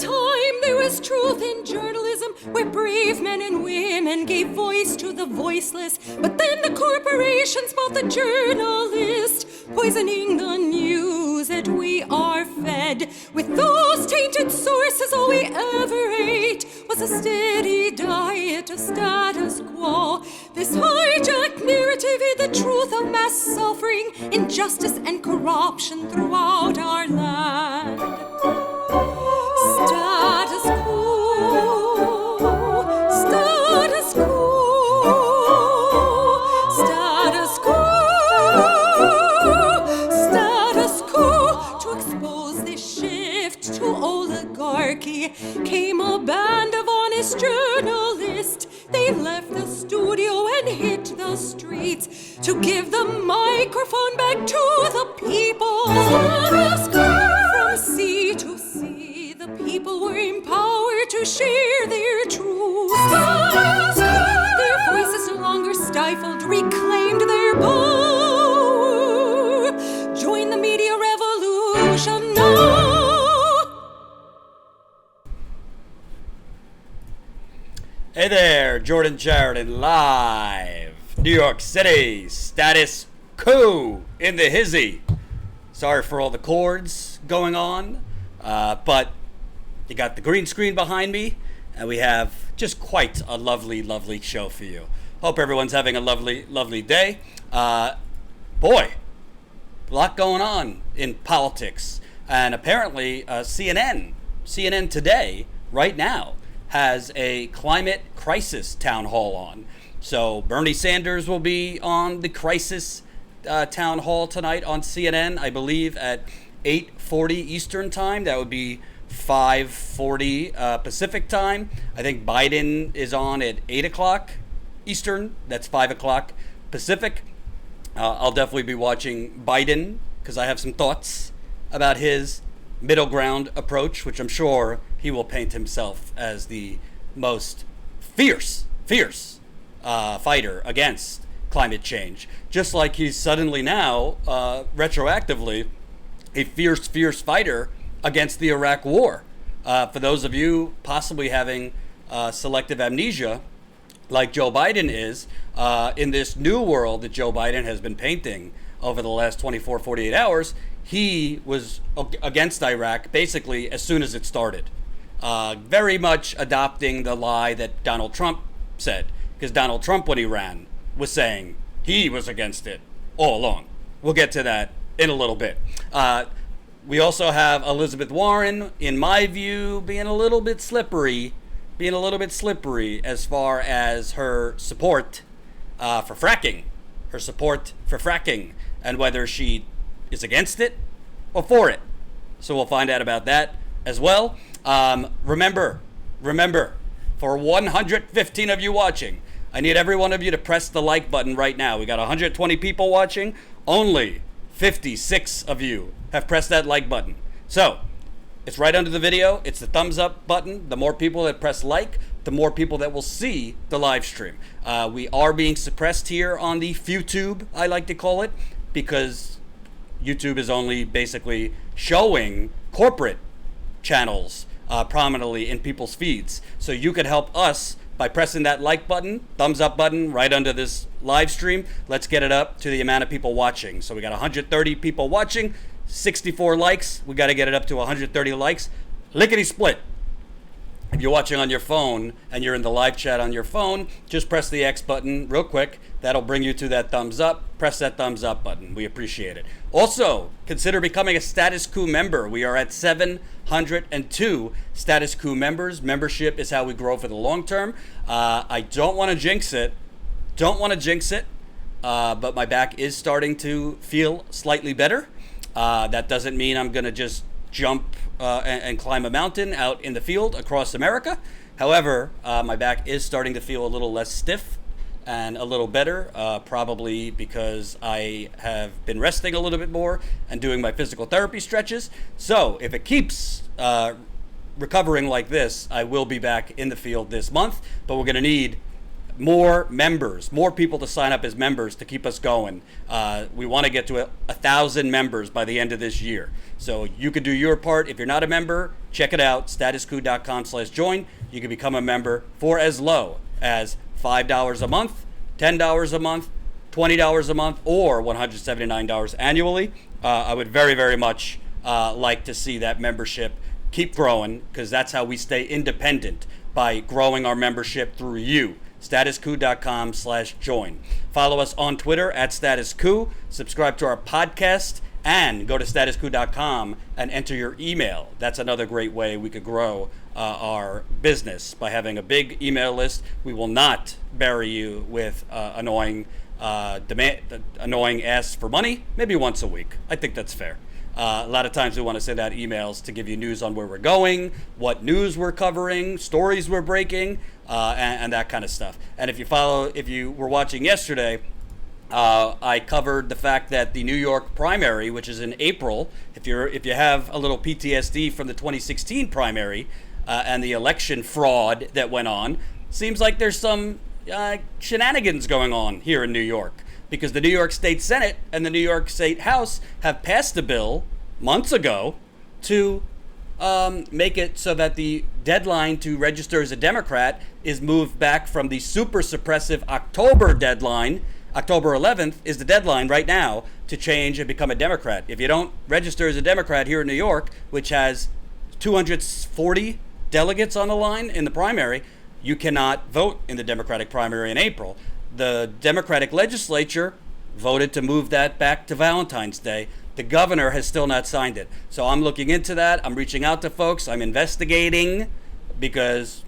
time there was truth in journalism, where brave men and women gave voice to the voiceless. But then the corporations bought the journalist, poisoning the news that we are fed. With those tainted sources, all we ever ate was a steady diet of status quo. This hijacked narrative hid the truth of mass suffering, injustice and corruption throughout our land. Status quo, status quo, status quo, status quo. To expose this shift to oligarchy came a band of honest journalists. They left the studio and hit the streets to give the microphone back to the people. From sea to sea, the people were empowered to share their truth. Their voices no longer stifled, reclaimed their power. Join the media revolution now. Hey there, Jordan Sheridan live, New York City, status quo in the hizzy. Sorry for all the chords going on, but you got the green screen behind me, and we have just quite a lovely, lovely show for you. Hope everyone's having a lovely, lovely day. Boy, a lot going on in politics, and apparently CNN today, right now, has a climate crisis town hall on. So Bernie Sanders will be on the crisis town hall tonight on CNN, I believe at 8:40 Eastern time. That would be 5:40 Pacific time. I think Biden is on at 8 o'clock Eastern. That's 5 o'clock Pacific. I'll definitely be watching Biden because I have some thoughts about his middle ground approach, which I'm sure he will paint himself as the most fierce fighter against climate change. Just like he's suddenly now, retroactively, a fierce fighter against the Iraq War. For those of you possibly having selective amnesia, like Joe Biden is, in this new world that Joe Biden has been painting over the last 24, 48 hours, he was against Iraq basically as soon as it started. Very much adopting the lie that Donald Trump said, because Donald Trump, when he ran, was saying he was against it all along. We'll get to that in a little bit. We also have Elizabeth Warren, in my view, being a little bit slippery as far as her support for fracking, and whether she is against it or for it. So we'll find out about that as well. Remember, for 115 of you watching, I need every one of you to press the like button right now. We got 120 people watching. Only 56 of you have pressed that like button. So it's right under the video. It's the thumbs up button. The more people that press like, the more people that will see the live stream. We are being suppressed here on the FuTube, I like to call it, because YouTube is only basically showing corporate channels prominently in people's feeds. So you could help us by pressing that like button, thumbs up button right under this live stream. Let's get it up to the amount of people watching. So we got 130 people watching, 64 likes. We got to get it up to 130 likes. Lickety split. If you're watching on your phone and you're in the live chat on your phone, just press the X button real quick. That'll bring you to that thumbs up. Press that thumbs up button. We appreciate it. Also, consider becoming a Status Quo member. We are at 702 Status Quo members. Membership is how we grow for the long term. I don't want to jinx it. But my back is starting to feel slightly better. That doesn't mean I'm going to just jump and climb a mountain out in the field across America. However, my back is starting to feel a little less stiff and a little better, probably because I have been resting a little bit more and doing my physical therapy stretches. So if it keeps recovering like this, I will be back in the field this month, but we're going to need more members, more people to sign up as members to keep us going. We want to get to 1,000 members by the end of this year. So you can do your part. If you're not a member, check it out, statuscoup.com/join. You can become a member for as low as $5 a month, $10 a month, $20 a month, or $179 annually. I would very, very much like to see that membership keep growing, because that's how we stay independent, by growing our membership through you. statuscoup.com/join. Follow us on Twitter at statuscoup. Subscribe to our podcast, and go to statuscoup.com and enter your email. That's another great way we could grow our business, by having a big email list. We will not bury you with annoying asks for money, maybe once a week. I think that's fair. A lot of times we want to send out emails to give you news on where we're going, what news we're covering, stories we're breaking, and that kind of stuff. And if you were watching yesterday, I covered the fact that the New York primary, which is in April, if you have a little PTSD from the 2016 primary and the election fraud that went on, seems like there's some shenanigans going on here in New York, because the New York State Senate and the New York State House have passed a bill months ago to make it so that the deadline to register as a Democrat is moved back from the super suppressive October deadline. October 11th is the deadline right now to change and become a Democrat. If you don't register as a Democrat here in New York, which has 240 delegates on the line in the primary, you cannot vote in the Democratic primary in April. The Democratic legislature voted to move that back to Valentine's Day. The governor has still not signed it. So I'm looking into that. I'm reaching out to folks. I'm investigating, because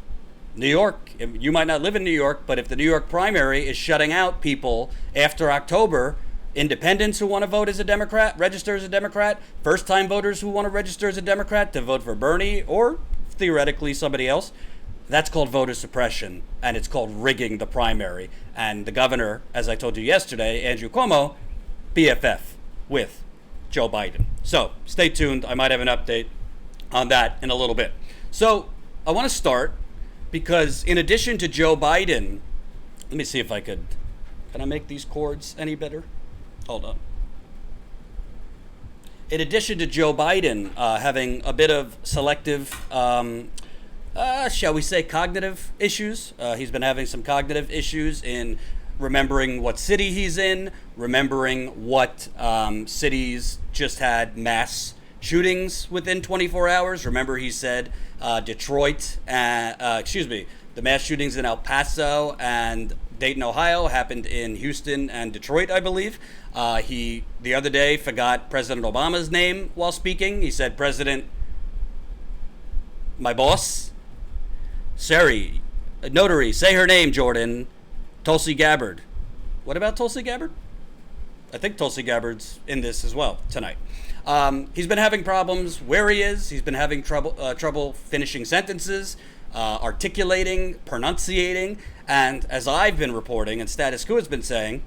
New York, you might not live in New York, but if the New York primary is shutting out people after October, independents who want to vote as a Democrat, register as a Democrat, first-time voters who want to register as a Democrat to vote for Bernie or theoretically somebody else, that's called voter suppression, and it's called rigging the primary. And the governor, as I told you yesterday, Andrew Cuomo, BFF with Joe Biden. So stay tuned. I might have an update on that in a little bit. So I want to start, because in addition to Joe Biden, let me see if can I make these cords any better? Hold on. In addition to Joe Biden having a bit of selective, shall we say, cognitive issues, he's been having some cognitive issues in remembering what city he's in, remembering what cities just had mass shootings within 24 hours. Remember, he said Detroit, the mass shootings in El Paso and Dayton, Ohio happened in Houston and Detroit, I believe. He, the other day, forgot President Obama's name while speaking. He said, President, my boss, Sari, notary, say her name, Jordan, Tulsi Gabbard. What about Tulsi Gabbard? I think Tulsi Gabbard's in this as well tonight. He's been having problems where he is. He's been having trouble finishing sentences, articulating, pronunciating. And as I've been reporting, and Status Quo has been saying,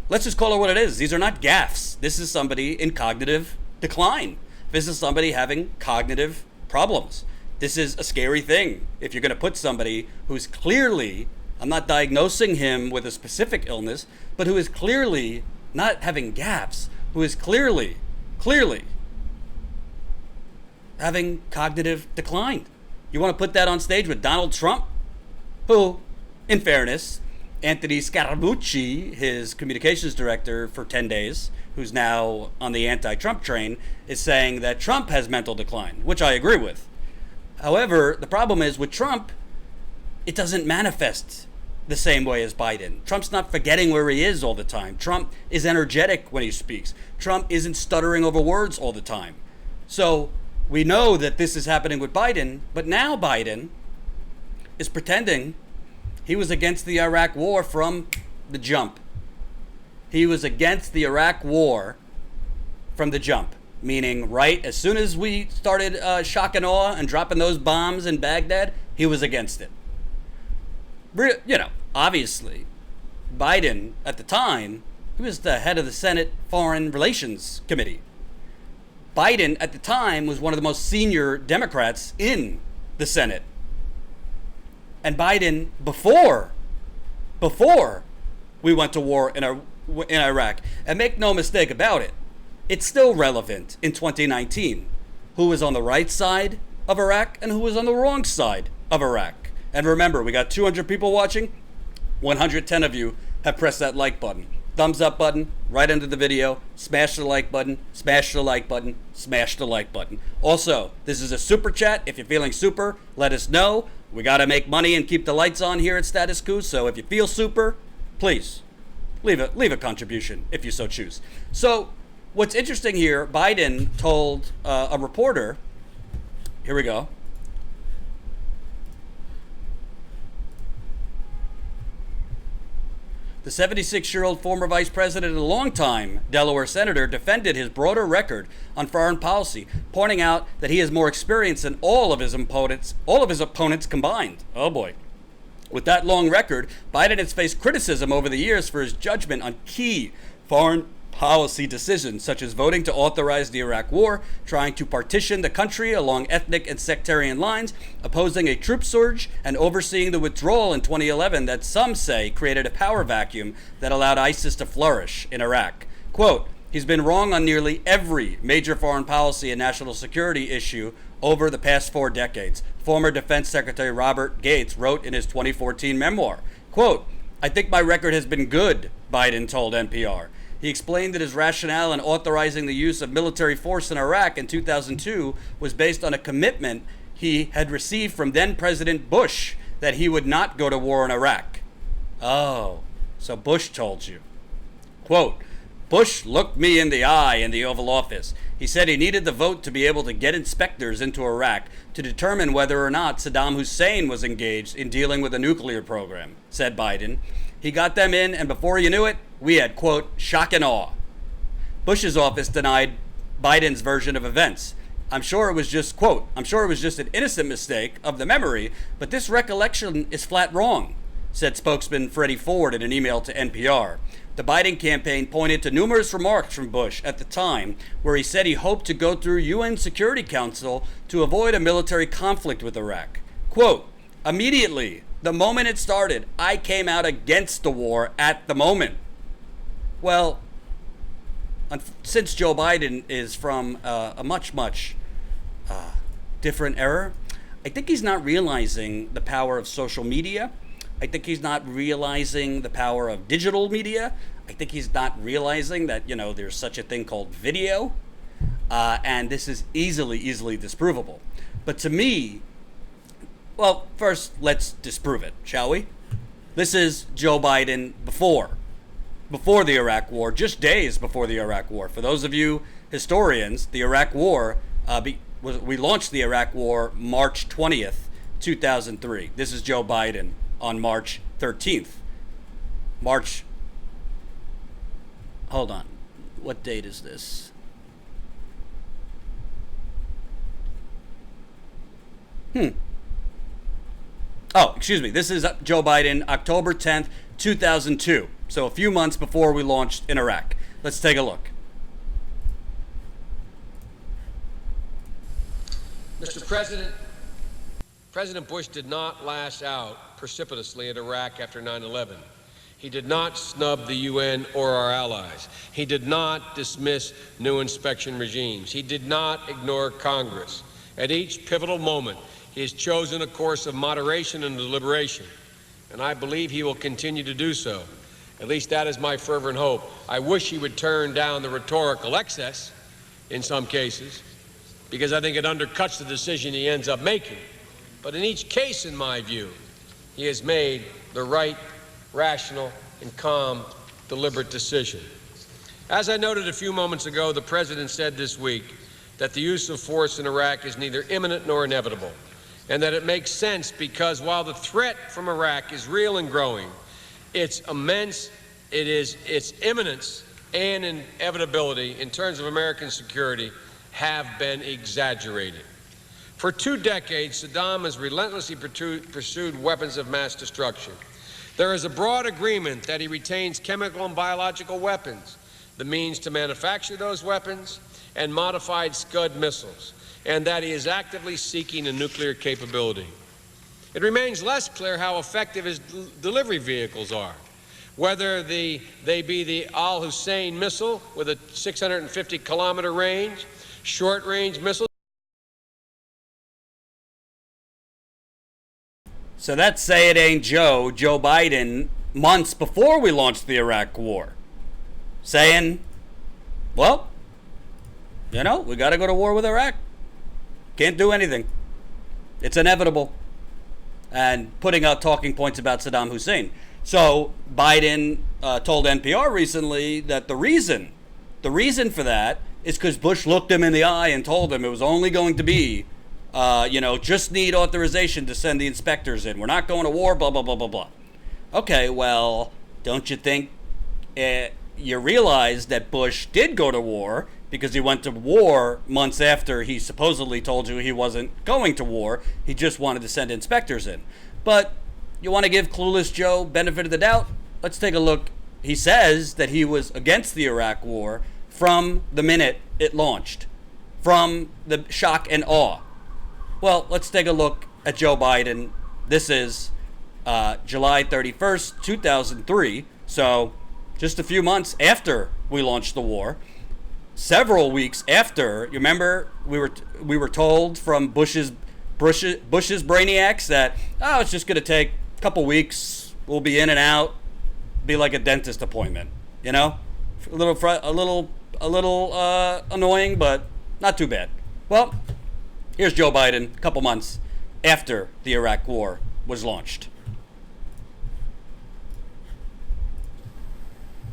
let's just call it what it is. These are not gaffes. This is somebody in cognitive decline. This is somebody having cognitive problems. This is a scary thing. If you're going to put somebody who's clearly, I'm not diagnosing him with a specific illness, but who is clearly not having gaffes, who is clearly having cognitive decline. You want to put that on stage with Donald Trump, who, in fairness, Anthony Scaramucci, his communications director for 10 days, who's now on the anti-Trump train, is saying that Trump has mental decline, which I agree with. However, the problem is with Trump, it doesn't manifest the same way as Biden. Trump's not forgetting where he is all the time. Trump is energetic when he speaks. Trump isn't stuttering over words all the time. So we know that this is happening with Biden, but now Biden is pretending he was against the Iraq war from the jump. He was against the Iraq war from the jump, meaning right as soon as we started shock and awe and dropping those bombs in Baghdad, he was against it. You know, obviously, Biden at the time, he was the head of the Senate Foreign Relations Committee. Biden at the time was one of the most senior Democrats in the Senate. And Biden, before before we went to war in Iraq. And make no mistake about it, it's still relevant in 2019. Who was on the right side of Iraq and who was on the wrong side of Iraq. And remember, we got 200 people watching. 110 of you have pressed that like button. Thumbs up button right under the video. Smash the like button. Smash the like button. Smash the like button. Also, this is a super chat. If you're feeling super, let us know. We got to make money and keep the lights on here at Status Quo. So if you feel super, please leave a contribution if you so choose. So what's interesting here, Biden told a reporter, here we go. The 76-year-old former vice president and longtime Delaware senator defended his broader record on foreign policy, pointing out that he has more experience than all of his opponents combined. Oh boy. With that long record, Biden has faced criticism over the years for his judgment on key foreign policy decisions, such as voting to authorize the Iraq War, trying to partition the country along ethnic and sectarian lines, opposing a troop surge, and overseeing the withdrawal in 2011 that some say created a power vacuum that allowed ISIS to flourish in Iraq. Quote, he's been wrong on nearly every major foreign policy and national security issue over the past 4 decades. Former Defense Secretary Robert Gates wrote in his 2014 memoir. Quote, I think my record has been good, Biden told NPR. He explained that his rationale in authorizing the use of military force in Iraq in 2002 was based on a commitment he had received from then-President Bush that he would not go to war in Iraq. Oh, so Bush told you. Quote, Bush looked me in the eye in the Oval Office. He said he needed the vote to be able to get inspectors into Iraq to determine whether or not Saddam Hussein was engaged in dealing with a nuclear program, said Biden. He got them in, and before you knew it, we had, quote, shock and awe. Bush's office denied Biden's version of events. I'm sure it was just an innocent mistake of the memory, but this recollection is flat wrong, said spokesman Freddie Ford in an email to NPR. The Biden campaign pointed to numerous remarks from Bush at the time where he said he hoped to go through UN Security Council to avoid a military conflict with Iraq. Quote, immediately, the moment it started, I came out against the war at the moment. Well, since Joe Biden is from a much different era, I think he's not realizing the power of social media. I think he's not realizing the power of digital media. I think he's not realizing that, there's such a thing called video. And this is easily disprovable. But to me, well, first, let's disprove it, shall we? This is Joe Biden before the Iraq War, just days before the Iraq War. For those of you historians, the Iraq War, we launched the Iraq War March 20th, 2003. This is Joe Biden on March 13th. Hold on. What date is this? Oh, excuse me. This is Joe Biden, October 10th, 2002. So a few months before we launched in Iraq. Let's take a look. Mr. President, President Bush did not lash out precipitously at Iraq after 9/11. He did not snub the UN or our allies. He did not dismiss new inspection regimes. He did not ignore Congress. At each pivotal moment, he has chosen a course of moderation and deliberation, and I believe he will continue to do so. At least that is my fervent hope. I wish he would turn down the rhetorical excess in some cases, because I think it undercuts the decision he ends up making. But in each case, in my view, he has made the right, rational, and calm, deliberate decision. As I noted a few moments ago, the President said this week that the use of force in Iraq is neither imminent nor inevitable, and that it makes sense because while the threat from Iraq is real and growing, its imminence and inevitability in terms of American security have been exaggerated. For 2 decades, Saddam has relentlessly pursued weapons of mass destruction. There is a broad agreement that he retains chemical and biological weapons, the means to manufacture those weapons, and modified Scud missiles, and that he is actively seeking a nuclear capability. It remains less clear how effective his delivery vehicles are, whether they be the Al-Hussein missile with a 650-kilometer range, short-range missiles. So that's Say It Ain't Joe Biden, months before we launched the Iraq war, saying, well, you know, we got to go to war with Iraq. Can't do anything. It's inevitable. And putting out talking points about Saddam Hussein. So Biden told NPR recently that the reason for that is because Bush looked him in the eye and told him it was only going to be, just need authorization to send the inspectors in. We're not going to war, blah, blah, blah, blah, blah. Okay, well, don't you think you realize that Bush did go to war because he went to war months after he supposedly told you he wasn't going to war. He just wanted to send inspectors in. But you want to give clueless Joe benefit of the doubt? Let's take a look. He says that he was against the Iraq war from the minute it launched, from the shock and awe. Well, let's take a look at Joe Biden. This is July 31st, 2003. So just a few months after we launched the war. Several weeks after, you remember, we were told from Bush's brainiacs that, it's just going to take a couple weeks. We'll be in and out. Be like a dentist appointment, you know? A little annoying, but not too bad. Well, here's Joe Biden a couple months after the Iraq war was launched.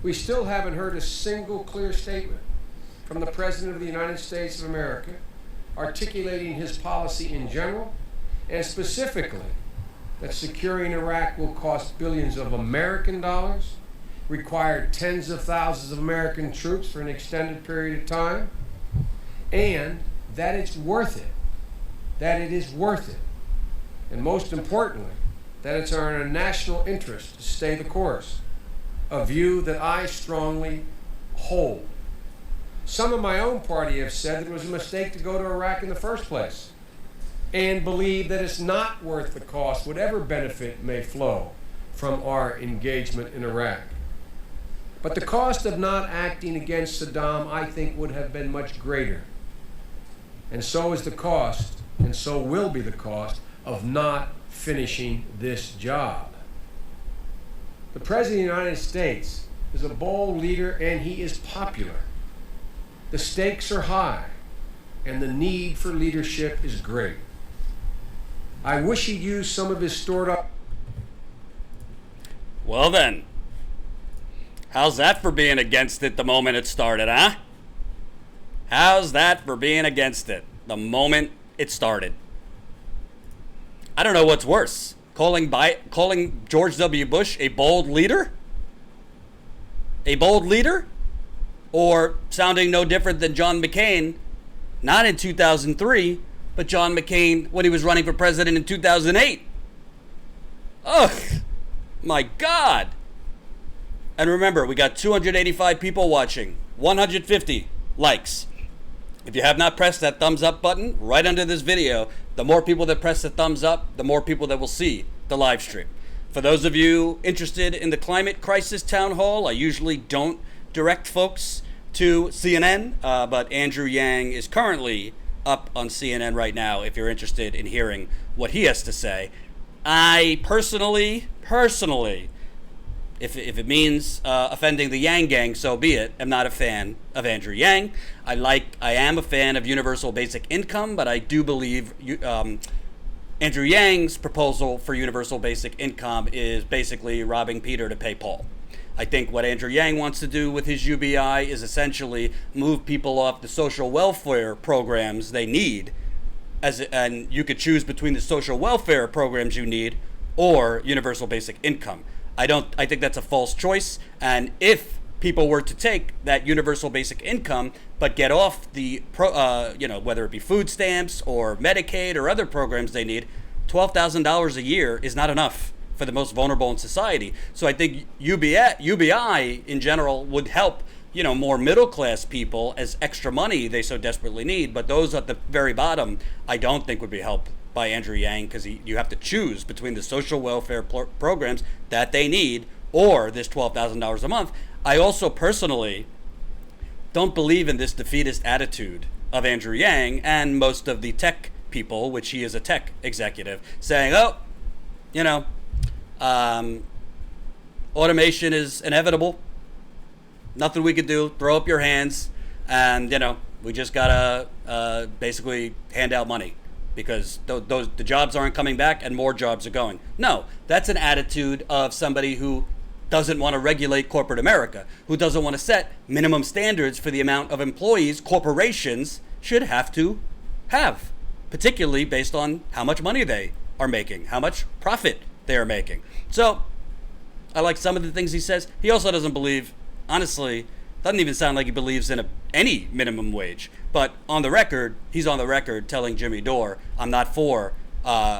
We still haven't heard a single clear statement from the President of the United States of America articulating his policy in general and specifically that securing Iraq will cost billions of American dollars, require tens of thousands of American troops for an extended period of time, and that it's worth it, that it is worth it, and most importantly, that it's in our national interest to stay the course, a view that I strongly hold. Some of my own party have said that it was a mistake to go to Iraq in the first place and believe that it's not worth the cost, whatever benefit may flow from our engagement in Iraq. But the cost of not acting against Saddam, I think, would have been much greater. And so is the cost, and so will be the cost, of not finishing this job. The President of the United States is a bold leader, and he is popular. The stakes are high, and the need for leadership is great. I wish he'd used some of his stored up. Well then, how's that for being against it the moment it started, huh? How's that for being against it the moment it started? I don't know what's worse, calling George W. Bush a bold leader? A bold leader? Or sounding no different than John McCain, not in 2003, but John McCain when he was running for president in 2008. Ugh, my God. And remember, we got 285 people watching, 150 likes. If you have not pressed that thumbs up button right under this video, the more people that press the thumbs up, the more people that will see the live stream. For those of you interested in the climate crisis town hall, I usually don't direct folks to CNN, but Andrew Yang is currently up on CNN right now if you're interested in hearing what he has to say. I personally, if it means offending the Yang gang, so be it. I'm not a fan of Andrew Yang. I am a fan of universal basic income, but I do believe Andrew Yang's proposal for universal basic income is basically robbing Peter to pay Paul. I think what Andrew Yang wants to do with his UBI is essentially move people off the social welfare programs they need, and you could choose between the social welfare programs you need or universal basic income. I think that's a false choice, and if people were to take that universal basic income but get off the whether it be food stamps or Medicaid or other programs they need, $12,000 a year is not enough for the most vulnerable in society. So I think UBI in general would help, more middle-class people as extra money they so desperately need. But those at the very bottom, I don't think would be helped by Andrew Yang, because you have to choose between the social welfare programs that they need or this $12,000 a month. I also personally don't believe in this defeatist attitude of Andrew Yang and most of the tech people, which he is a tech executive, saying, automation is inevitable. Nothing we could do. Throw up your hands, and we just gotta basically hand out money because the jobs aren't coming back and more jobs are going. No, that's an attitude of somebody who doesn't want to regulate corporate America, who doesn't want to set minimum standards for the amount of employees corporations should have to have, particularly based on how much money they are making, how much profit they are making. So I like some of the things he says. He also doesn't believe, honestly, doesn't even sound like he believes in any minimum wage. But on the record, he's on the record telling Jimmy Dore, I'm not for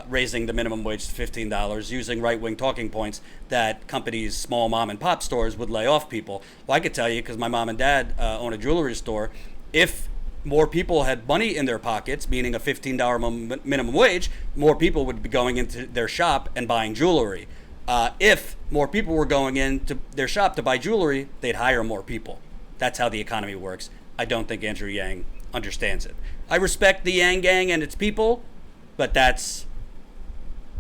raising the minimum wage to $15, using right-wing talking points that companies, small mom and pop stores, would lay off people. Well, I could tell you, because my mom and dad own a jewelry store, if more people had money in their pockets, meaning a $15 minimum wage, more people would be going into their shop and buying jewelry. If more people were going into their shop to buy jewelry, they'd hire more people. That's how the economy works. I don't think Andrew Yang understands it. I respect the Yang Gang and its people, but that's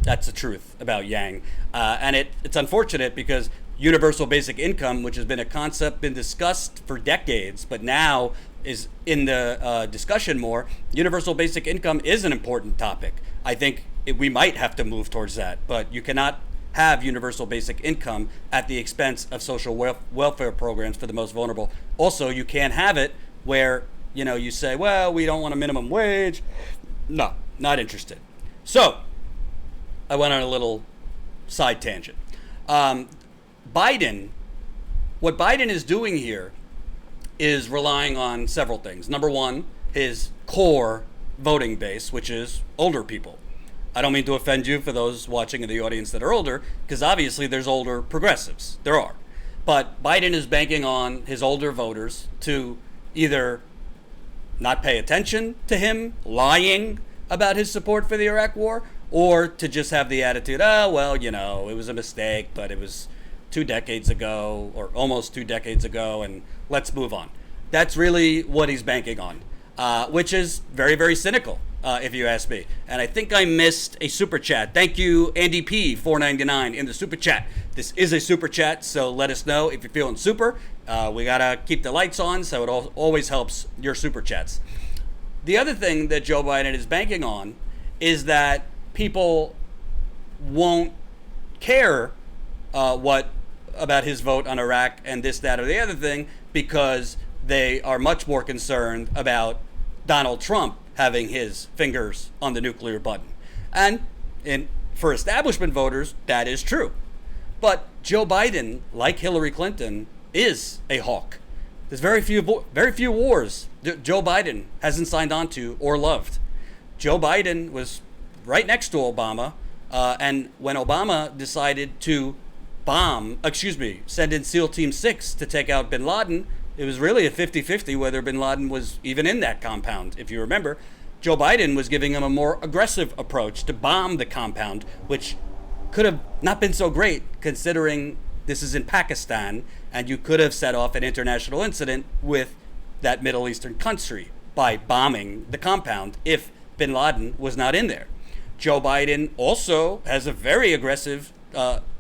the truth about Yang. And it's unfortunate because universal basic income, which has been a concept, been discussed for decades, but now is in the discussion more. Universal basic income is an important topic. I think we might have to move towards that, but you cannot have universal basic income at the expense of social welfare programs for the most vulnerable. Also, you can't have it where, you say, well, we don't want a minimum wage. No, not interested. So, I went on a little side tangent. Biden, what Biden is doing here is relying on several things. Number one, his core voting base, which is older people. I don't mean to offend you for those watching in the audience that are older, because obviously there's older progressives. There are. But Biden is banking on his older voters to either not pay attention to him lying about his support for the Iraq war, or to just have the attitude, it was a mistake, but it was 2 decades ago, or almost 2 decades ago, and let's move on. That's really what he's banking on, which is very, very cynical, if you ask me. And I think I missed a super chat. Thank you, Andy P, $4.99 in the super chat. This is a super chat, so let us know if you're feeling super. We gotta keep the lights on, so it always helps your super chats. The other thing that Joe Biden is banking on is that people won't care about his vote on Iraq and this, that, or the other thing, because they are much more concerned about Donald Trump having his fingers on the nuclear button. And for establishment voters, that is true. But Joe Biden, like Hillary Clinton, is a hawk. There's very few wars Joe Biden hasn't signed on to or loved. Joe Biden was right next to Obama, and when Obama decided to send in SEAL Team 6 to take out bin Laden, it was really a 50-50 whether bin Laden was even in that compound. If you remember, Joe Biden was giving him a more aggressive approach to bomb the compound, which could have not been so great considering this is in Pakistan, and you could have set off an international incident with that Middle Eastern country by bombing the compound if bin Laden was not in there. Joe Biden also has a very aggressive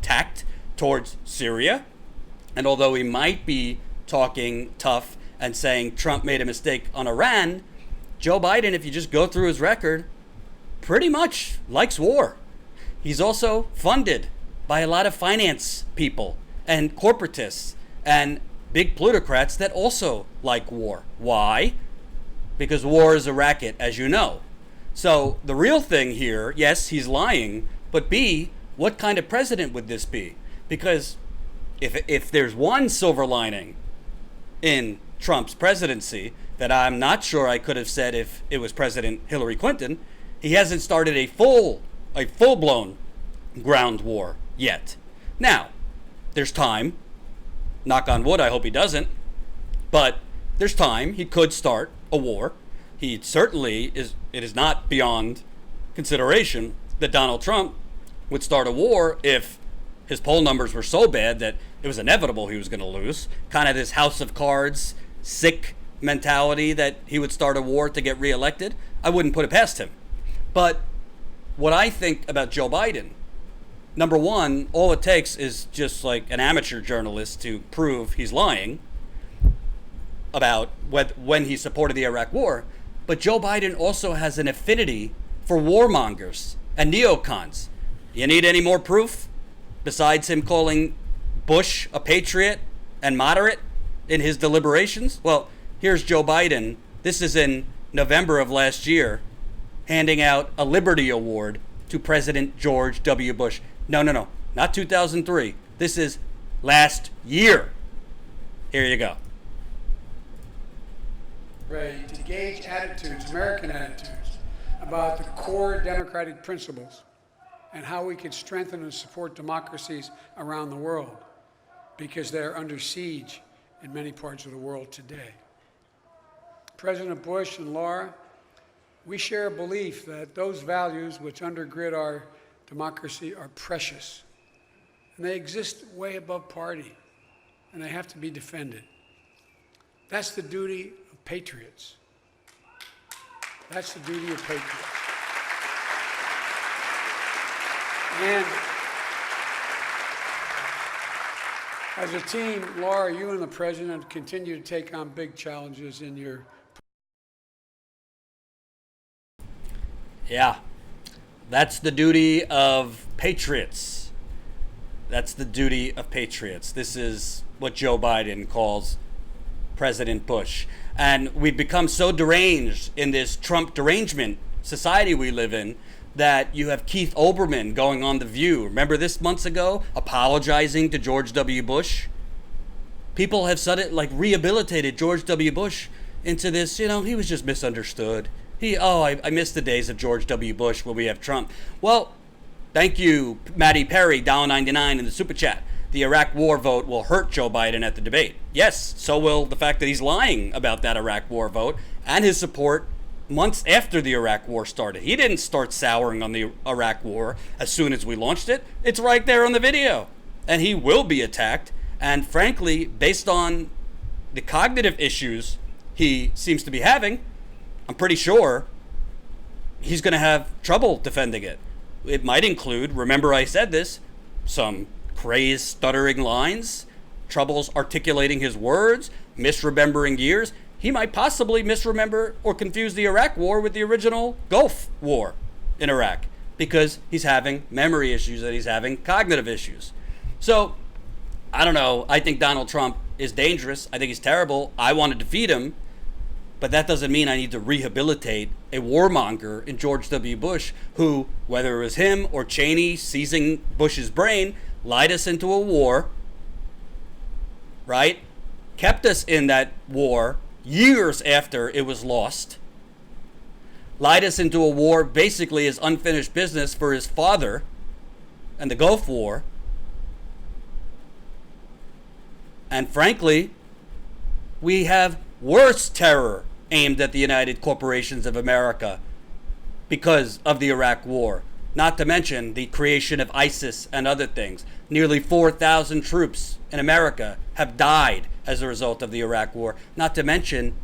tact towards Syria, and although he might be talking tough and saying Trump made a mistake on Iran, Joe Biden, if you just go through his record, pretty much likes war. He's also funded by a lot of finance people and corporatists and big plutocrats that also like war. Why? Because war is a racket, as you know. So the real thing here, yes, he's lying, but B, what kind of president would this be? Because if there's one silver lining in Trump's presidency that I'm not sure I could have said if it was President Hillary Clinton, he hasn't started a full-blown ground war yet. Now, there's time. Knock on wood, I hope he doesn't. But there's time. He could start a war. He certainly is. It is not beyond consideration that Donald Trump would start a war if his poll numbers were so bad that it was inevitable he was going to lose. Kind of this house of cards, sick mentality that he would start a war to get reelected. I wouldn't put it past him. But what I think about Joe Biden, number one, all it takes is just like an amateur journalist to prove he's lying about when he supported the Iraq war. But Joe Biden also has an affinity for warmongers and neocons. You need any more proof besides him calling Bush a patriot and moderate in his deliberations? Well, here's Joe Biden. This is in November of last year, handing out a Liberty Award to President George W. Bush. No, not 2003. This is last year. Here you go. Ready to gauge attitudes, American attitudes, about the core democratic principles and how we can strengthen and support democracies around the world, because they are under siege in many parts of the world today. President Bush and Laura, we share a belief that those values which undergird our democracy are precious, and they exist way above party, and they have to be defended. That's the duty of patriots. That's the duty of patriots. And as a team, Laura, you and the President continue to take on big challenges in your... Yeah, that's the duty of patriots. That's the duty of patriots. This is what Joe Biden calls President Bush. And we've become so deranged in this Trump derangement society we live in that you have Keith Olbermann going on The View. Remember this months ago, apologizing to George W. Bush? People have suddenly rehabilitated George W. Bush into this, he was just misunderstood. I miss the days of George W. Bush where we have Trump. Well, thank you, Matty Perry, $1.99 in the super chat. The Iraq war vote will hurt Joe Biden at the debate. Yes, so will the fact that he's lying about that Iraq war vote and his support months after the Iraq war started. He didn't start souring on the Iraq war as soon as we launched it. It's right there on the video. And he will be attacked. And frankly, based on the cognitive issues he seems to be having, I'm pretty sure he's going to have trouble defending it. It might include, remember I said this, some crazed stuttering lines, troubles articulating his words, misremembering years. He might possibly misremember or confuse the Iraq war with the original Gulf War in Iraq because he's having memory issues and he's having cognitive issues. So, I don't know. I think Donald Trump is dangerous. I think he's terrible. I want to defeat him. But that doesn't mean I need to rehabilitate a warmonger in George W. Bush who, whether it was him or Cheney seizing Bush's brain, lied us into a war, right? Kept us in that war years after it was lost. Lied us into a war basically as unfinished business for his father and the Gulf War. And frankly, we have worse terror aimed at the United Corporations of America because of the Iraq War. Not to mention the creation of ISIS and other things. Nearly 4,000 troops in America have died as a result of the Iraq War. Not to mention,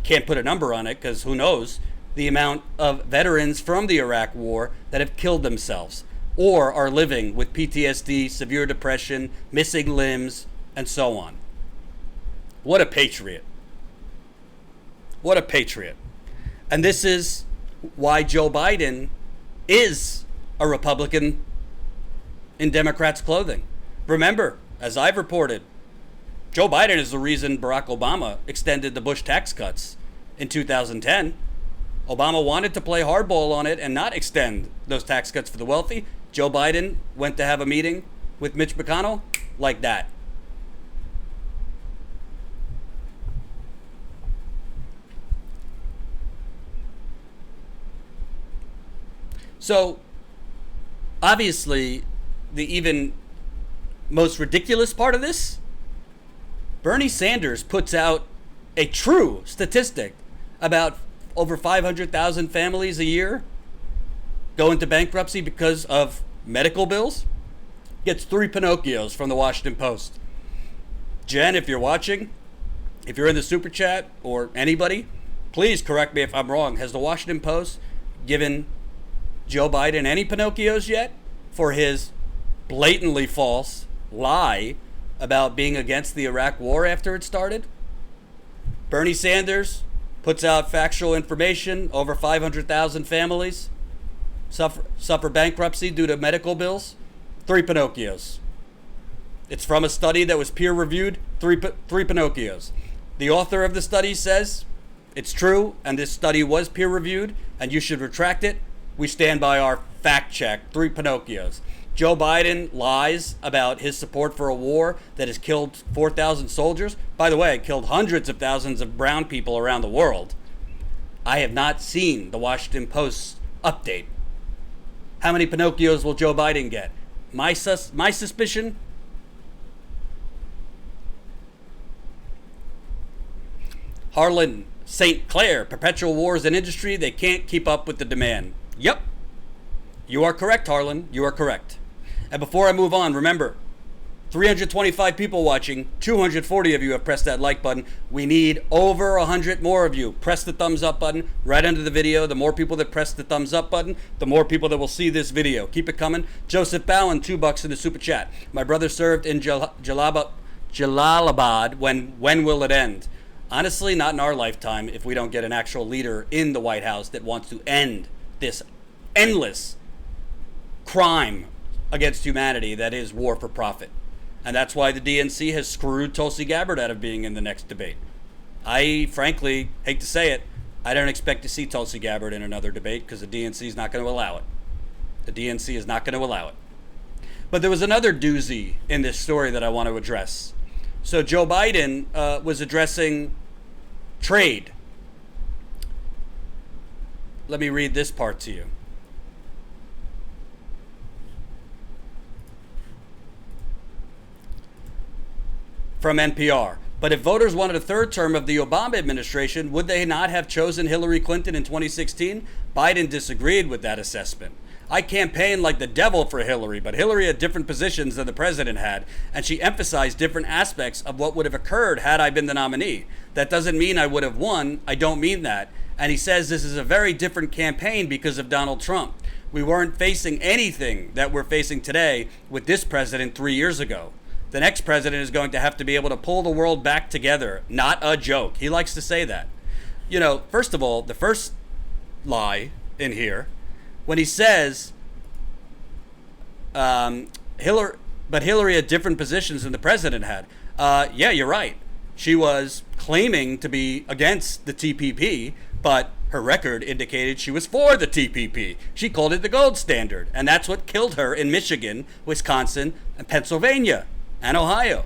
can't put a number on it because who knows, the amount of veterans from the Iraq War that have killed themselves or are living with PTSD, severe depression, missing limbs, and so on. What a patriot. What a patriot. And this is why Joe Biden is a Republican in Democrats' clothing. Remember, as I've reported, Joe Biden is the reason Barack Obama extended the Bush tax cuts in 2010. Obama wanted to play hardball on it and not extend those tax cuts for the wealthy. Joe Biden went to have a meeting with Mitch McConnell like that. So, obviously, the even most ridiculous part of this, Bernie Sanders puts out a true statistic about over 500,000 families a year go into bankruptcy because of medical bills, gets 3 Pinocchios from the Washington Post. Jen, if you're watching, if you're in the super chat, or anybody, please correct me if I'm wrong. Has the Washington Post given Joe Biden any Pinocchios yet for his blatantly false lie about being against the Iraq war after it started? Bernie Sanders puts out factual information. Over 500,000 families suffer bankruptcy due to medical bills. 3 Pinocchios. It's from a study that was peer-reviewed. 3 Pinocchios. The author of the study says it's true, and this study was peer-reviewed, and you should retract it. We stand by our fact check. 3 Pinocchios. Joe Biden lies about his support for a war that has killed 4,000 soldiers. By the way, killed hundreds of thousands of brown people around the world. I have not seen the Washington Post's update. How many Pinocchios will Joe Biden get? My suspicion? Harlan St. Clair, perpetual wars in industry, they can't keep up with the demand. Yep. You are correct, Harlan. You are correct. And before I move on, remember, 325 people watching, 240 of you have pressed that like button. We need over 100 more of you. Press the thumbs up button right under the video. The more people that press the thumbs up button, the more people that will see this video. Keep it coming. Joseph Bowen, $2 in the super chat. My brother served in Jalalabad. When will it end? Honestly, not in our lifetime if we don't get an actual leader in the White House that wants to end this endless crime against humanity that is war for profit. And that's why the DNC has screwed Tulsi Gabbard out of being in the next debate. I frankly hate to say it, I don't expect to see Tulsi Gabbard in another debate because the DNC is not going to allow it. The DNC is not going to allow it. But there was another doozy in this story that I want to address. So Joe Biden was addressing trade. Let me read this part to you. From NPR. But if voters wanted a third term of the Obama administration, would they not have chosen Hillary Clinton in 2016? Biden disagreed with that assessment. I campaigned like the devil for Hillary, but Hillary had different positions than the president had, and she emphasized different aspects of what would have occurred had I been the nominee. That doesn't mean I would have won. I don't mean that. And he says this is a very different campaign because of Donald Trump. We weren't facing anything that we're facing today with this president 3 years ago. The next president is going to have to be able to pull the world back together. Not a joke. He likes to say that. You know, first of all, the first lie in here, when he says Hillary had different positions than the president had. Yeah, you're right. She was claiming to be against the TPP, but her record indicated she was for the TPP. She called it the gold standard, and that's what killed her in Michigan, Wisconsin, and Pennsylvania, and Ohio.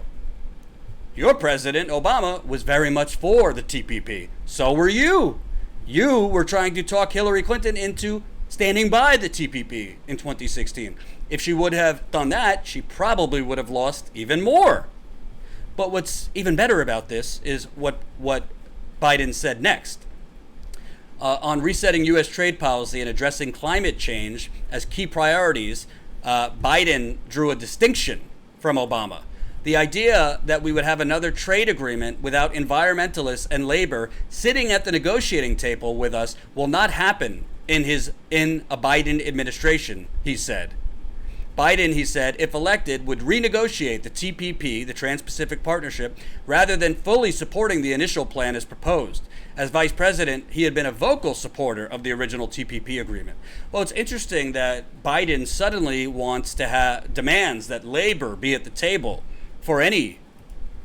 Your president, Obama, was very much for the TPP. So were you. You were trying to talk Hillary Clinton into standing by the TPP in 2016. If she would have done that, she probably would have lost even more. But what's even better about this is what Biden said next. On resetting U.S. trade policy and addressing climate change as key priorities, Biden drew a distinction from Obama. The idea that we would have another trade agreement without environmentalists and labor sitting at the negotiating table with us will not happen in a Biden administration, he said. Biden, he said, if elected, would renegotiate the TPP, the Trans-Pacific Partnership, rather than fully supporting the initial plan as proposed. As vice president, he had been a vocal supporter of the original TPP agreement. Well, it's interesting that Biden suddenly wants to demands that labor be at the table for any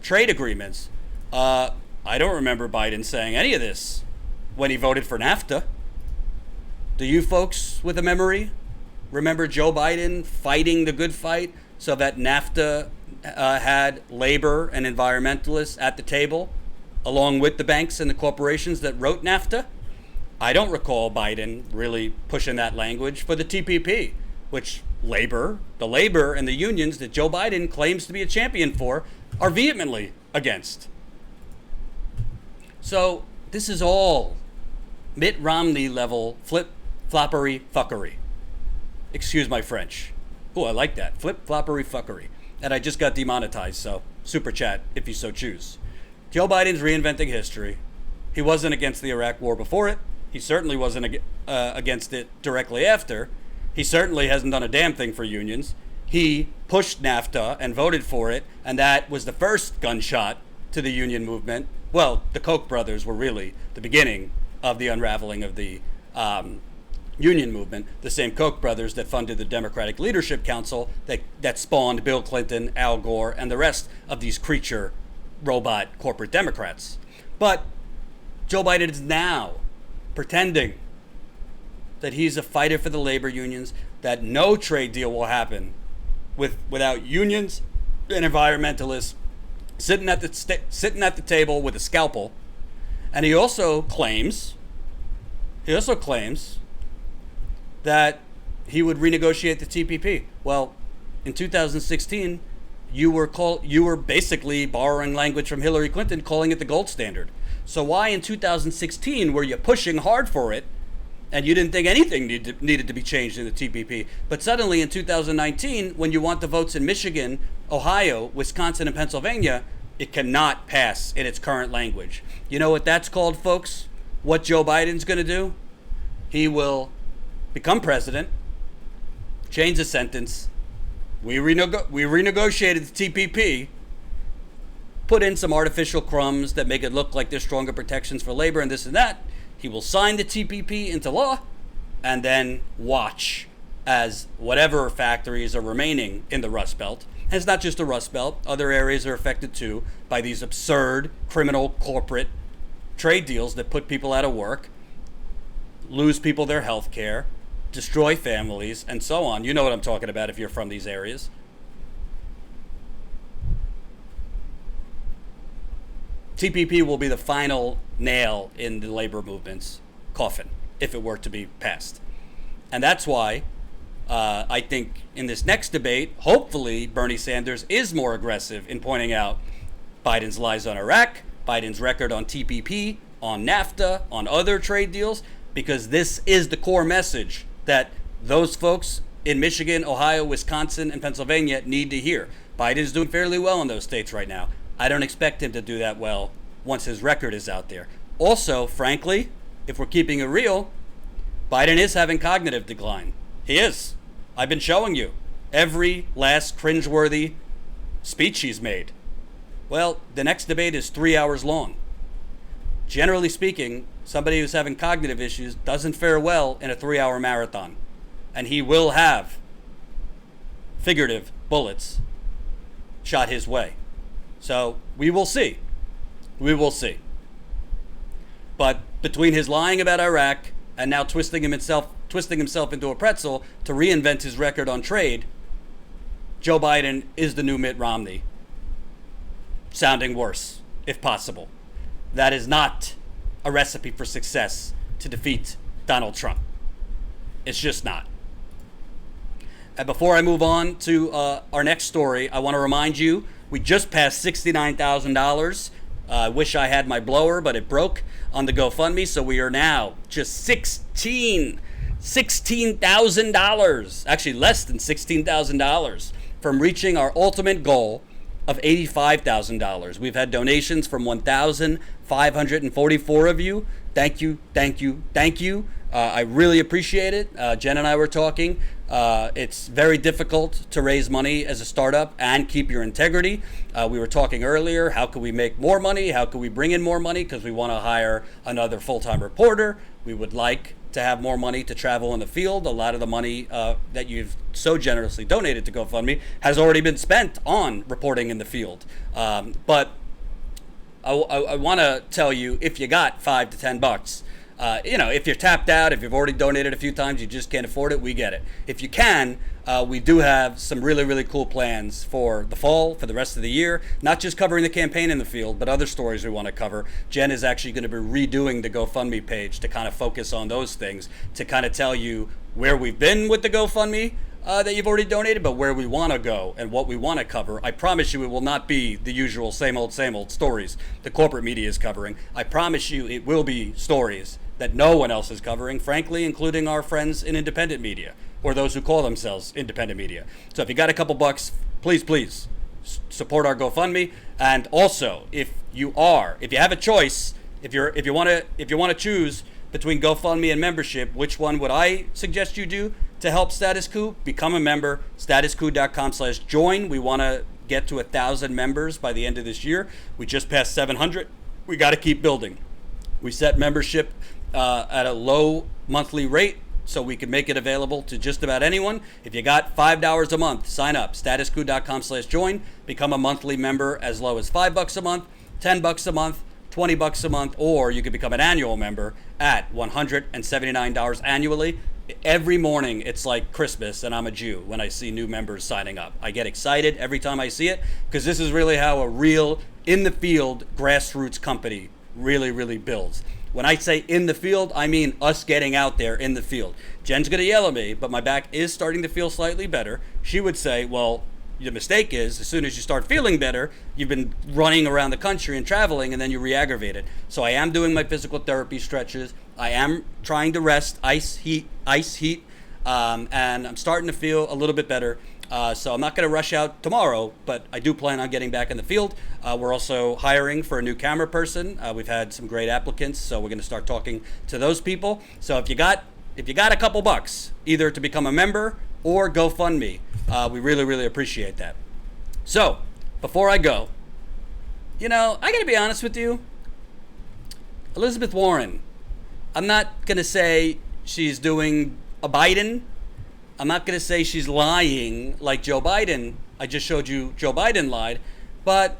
trade agreements. I don't remember Biden saying any of this when he voted for NAFTA. Do you folks with a memory remember Joe Biden fighting the good fight so that NAFTA had labor and environmentalists at the table, along with the banks and the corporations that wrote NAFTA? I don't recall Biden really pushing that language for the TPP, which the labor and the unions that Joe Biden claims to be a champion for are vehemently against. So this is all Mitt Romney level flip-floppery fuckery. Excuse my French. Oh, I like that. Flip-floppery fuckery. And I just got demonetized, so super chat if you so choose. Joe Biden's reinventing history. He wasn't against the Iraq war before it. He certainly wasn't against it directly after. He certainly hasn't done a damn thing for unions. He pushed NAFTA and voted for it, and that was the first gunshot to the union movement. Well, the Koch brothers were really the beginning of the unraveling of the union movement, the same Koch brothers that funded the Democratic Leadership Council that spawned Bill Clinton, Al Gore, and the rest of these creature robot corporate Democrats. But Joe Biden is now pretending that he's a fighter for the labor unions, that no trade deal will happen without unions and environmentalists sitting at the table with a scalpel. And he also claims that he would renegotiate the TPP. Well, in 2016, you were basically borrowing language from Hillary Clinton, calling it the gold standard. So why in 2016 were you pushing hard for it, and you didn't think anything needed to be changed in the TPP? But suddenly in 2019, when you want the votes in Michigan, Ohio, Wisconsin, and Pennsylvania, it cannot pass in its current language. You know what that's called, folks? What Joe Biden's going to do? He will become president, change the sentence. We renegotiated the TPP, put in some artificial crumbs that make it look like there's stronger protections for labor and this and that. He will sign the TPP into law and then watch as whatever factories are remaining in the Rust Belt. And it's not just the Rust Belt. Other areas are affected too by these absurd criminal corporate trade deals that put people out of work, lose people their health care, destroy families, and so on. You know what I'm talking about if you're from these areas. TPP will be the final nail in the labor movement's coffin if it were to be passed. And that's why I think in this next debate, hopefully Bernie Sanders is more aggressive in pointing out Biden's lies on Iraq, Biden's record on TPP, on NAFTA, on other trade deals, because this is the core message that those folks in Michigan, Ohio, Wisconsin, and Pennsylvania need to hear. Biden's doing fairly well in those states right now. I don't expect him to do that well once his record is out there. Also, frankly, if we're keeping it real, Biden is having cognitive decline. He is. I've been showing you every last cringeworthy speech he's made. Well, the next debate is 3 hours long. Generally speaking, somebody who's having cognitive issues doesn't fare well in a 3-hour marathon. And he will have figurative bullets shot his way. So we will see. We will see. But between his lying about Iraq and now twisting himself into a pretzel to reinvent his record on trade, Joe Biden is the new Mitt Romney. Sounding worse, if possible. That is not a recipe for success to defeat Donald Trump. It's just not. And before I move on to our next story, I want to remind you, we just passed $69,000. I wish I had my blower, but it broke on the GoFundMe, so we are now just $16,000, actually less than $16,000 from reaching our ultimate goal of $85,000. We've had donations from 1,544 of you. Thank you, thank you, thank you. I really appreciate it. Jen and I were talking. It's very difficult to raise money as a startup and keep your integrity. We were talking earlier, how can we make more money? How can we bring in more money? Because we want to hire another full-time reporter. We would like to have more money to travel in the field. A lot of the money that you've so generously donated to GoFundMe has already been spent on reporting in the field. But I want to tell you, if you got $5 to $10, if you're tapped out, if you've already donated a few times, you just can't afford it, we get it. If you can, we do have some really, really cool plans for the fall, for the rest of the year, not just covering the campaign in the field, but other stories we want to cover. Jen is actually going to be redoing the GoFundMe page to kind of focus on those things, to kind of tell you where we've been with the GoFundMe, that you've already donated, but where we want to go and what we want to cover. I promise you it will not be the usual same old stories the corporate media is covering. I promise you it will be stories that no one else is covering, frankly, including our friends in independent media or those who call themselves independent media. So if you got a couple bucks, please support our GoFundMe. And also, if you have a choice, if you want to choose between GoFundMe and membership, which one would I suggest you do to help Status Coup? Become a member, statuscoup.com/join. We want to get to 1,000 members by the end of this year. We just passed 700. We got to keep building. We set membership at a low monthly rate so we can make it available to just about anyone. If you got $5 a month, sign up, statuscoup.com/join. Become a monthly member as low as $5 a month, $10 a month, $20 a month, or you could become an annual member at $179 annually. Every morning it's like Christmas, and I'm a Jew when I see new members signing up. I get excited every time I see it, because this is really how a real in the field grassroots company really builds. When I say in the field, I mean us getting out there in the field. Jen's gonna yell at me, but my back is starting to feel slightly better. She would say, well, the mistake is, as soon as you start feeling better, you've been running around the country and traveling, and then you re-aggravate it. So I am doing my physical therapy stretches. I am trying to rest, ice, heat, and I'm starting to feel a little bit better. So I'm not going to rush out tomorrow, but I do plan on getting back in the field. We're also hiring for a new camera person. We've had some great applicants, so we're going to start talking to those people. So if you got a couple bucks, either to become a member or GoFundMe, we really appreciate that. So before I go, I got to be honest with you. Elizabeth Warren, I'm not going to say she's doing a Biden. I'm not going to say she's lying like Joe Biden. I just showed you Joe Biden lied. But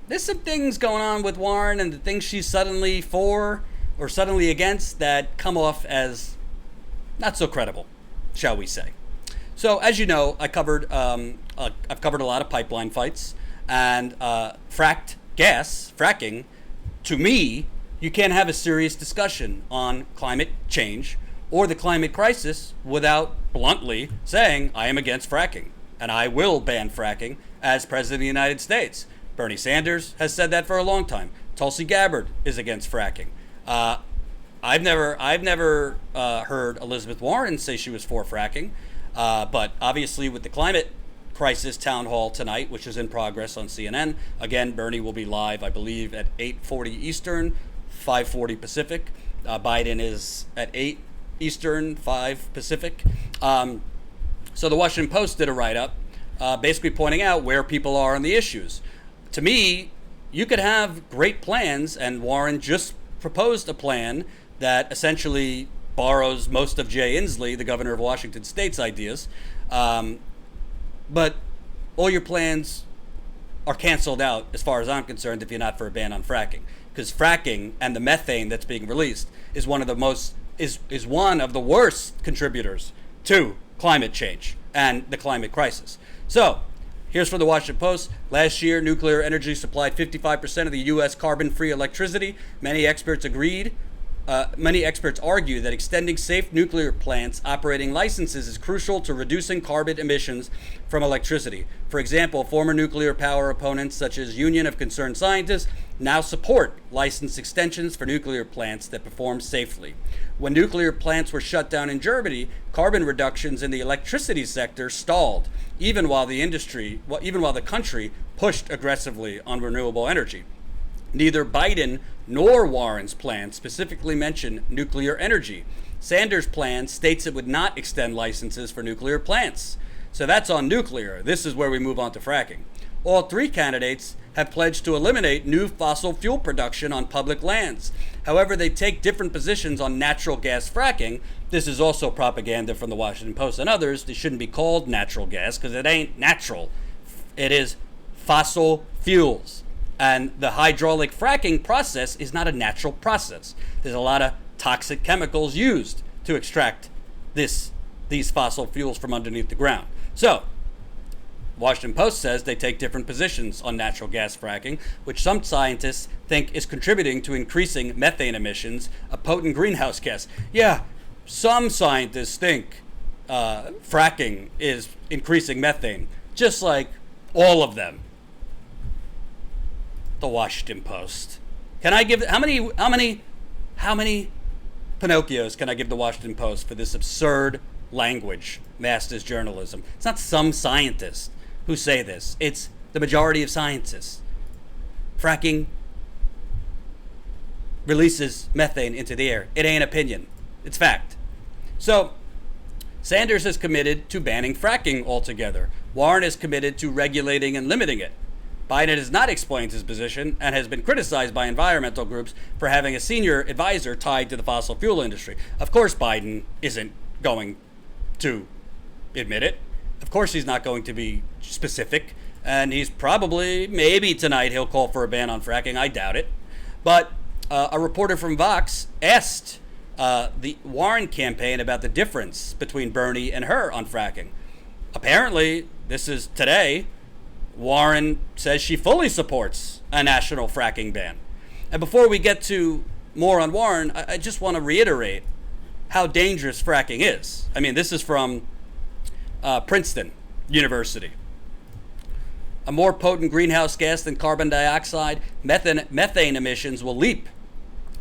there's some things going on with Warren and the things she's suddenly for or suddenly against that come off as not so credible, shall we say. So as you know, I've covered a lot of pipeline fights and fracking. To me, you can't have a serious discussion on climate change or the climate crisis without bluntly saying, I am against fracking, and I will ban fracking as President of the United States. Bernie Sanders has said that for a long time. Tulsi Gabbard is against fracking. I've never heard Elizabeth Warren say she was for fracking, but obviously with the climate crisis town hall tonight, which is in progress on CNN, again, Bernie will be live, I believe, at 8:40 Eastern, 5:40 Pacific. Biden is at 8 Eastern, 5 Pacific. So the Washington Post did a write-up basically pointing out where people are on the issues. To me, you could have great plans, and Warren just proposed a plan that essentially borrows most of Jay Inslee, the governor of Washington State's ideas. But all your plans are canceled out, as far as I'm concerned, if you're not for a ban on fracking. Because fracking and the methane that's being released is one of the worst contributors to climate change and the climate crisis. So, here's from the Washington Post. Last year, nuclear energy supplied 55% of the U.S. carbon-free electricity. Many experts argue that extending safe nuclear plants operating licenses is crucial to reducing carbon emissions from electricity. For example, former nuclear power opponents such as Union of Concerned Scientists now support license extensions for nuclear plants that perform safely. When nuclear plants were shut down in Germany, carbon reductions in the electricity sector stalled, even while the country pushed aggressively on renewable energy. Neither Biden nor Warren's plan specifically mention nuclear energy. Sanders' plan states it would not extend licenses for nuclear plants. So that's on nuclear. This is where we move on to fracking. All three candidates have pledged to eliminate new fossil fuel production on public lands. However, they take different positions on natural gas fracking. This is also propaganda from the Washington Post and others. They shouldn't be called natural gas because it ain't natural. It is fossil fuels. And the hydraulic fracking process is not a natural process. There's a lot of toxic chemicals used to extract these fossil fuels from underneath the ground. So, Washington Post says they take different positions on natural gas fracking, which some scientists think is contributing to increasing methane emissions, a potent greenhouse gas. Yeah, some scientists think fracking is increasing methane, just like all of them. The Washington Post. Can I give how many Pinocchios can I give the Washington Post for this absurd language, master's journalism? It's not some scientists who say this. It's the majority of scientists. Fracking releases methane into the air. It ain't opinion. It's fact. So, Sanders is committed to banning fracking altogether. Warren is committed to regulating and limiting it. Biden has not explained his position and has been criticized by environmental groups for having a senior advisor tied to the fossil fuel industry. Of course, Biden isn't going to admit it. Of course, he's not going to be specific. And he's probably, maybe tonight, he'll call for a ban on fracking. I doubt it. But a reporter from Vox asked the Warren campaign about the difference between Bernie and her on fracking. Apparently, this is today, Warren says she fully supports a national fracking ban. And before we get to more on Warren, I just want to reiterate how dangerous fracking is. I mean, this is from Princeton University. A more potent greenhouse gas than carbon dioxide, methane emissions will leap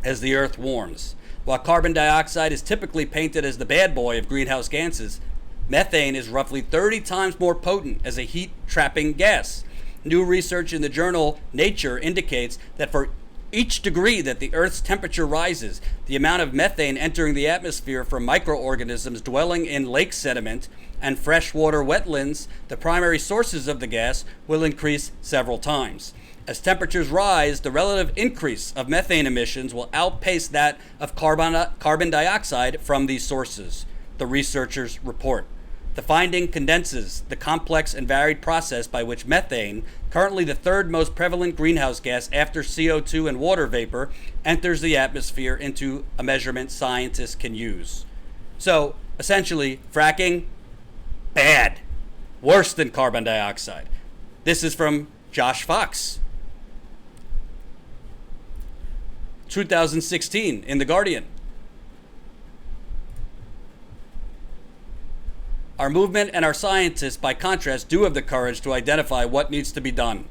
as the Earth warms. While carbon dioxide is typically painted as the bad boy of greenhouse gases, methane is roughly 30 times more potent as a heat-trapping gas. New research in the journal Nature indicates that for each degree that the Earth's temperature rises, the amount of methane entering the atmosphere from microorganisms dwelling in lake sediment and freshwater wetlands, the primary sources of the gas, will increase several times. As temperatures rise, the relative increase of methane emissions will outpace that of carbon dioxide from these sources, the researchers report. The finding condenses the complex and varied process by which methane, currently the third most prevalent greenhouse gas after CO2 and water vapor, enters the atmosphere into a measurement scientists can use. So, essentially, fracking, bad. Worse than carbon dioxide. This is from Josh Fox. 2016 in The Guardian. Our movement and our scientists, by contrast, do have the courage to identify what needs to be done.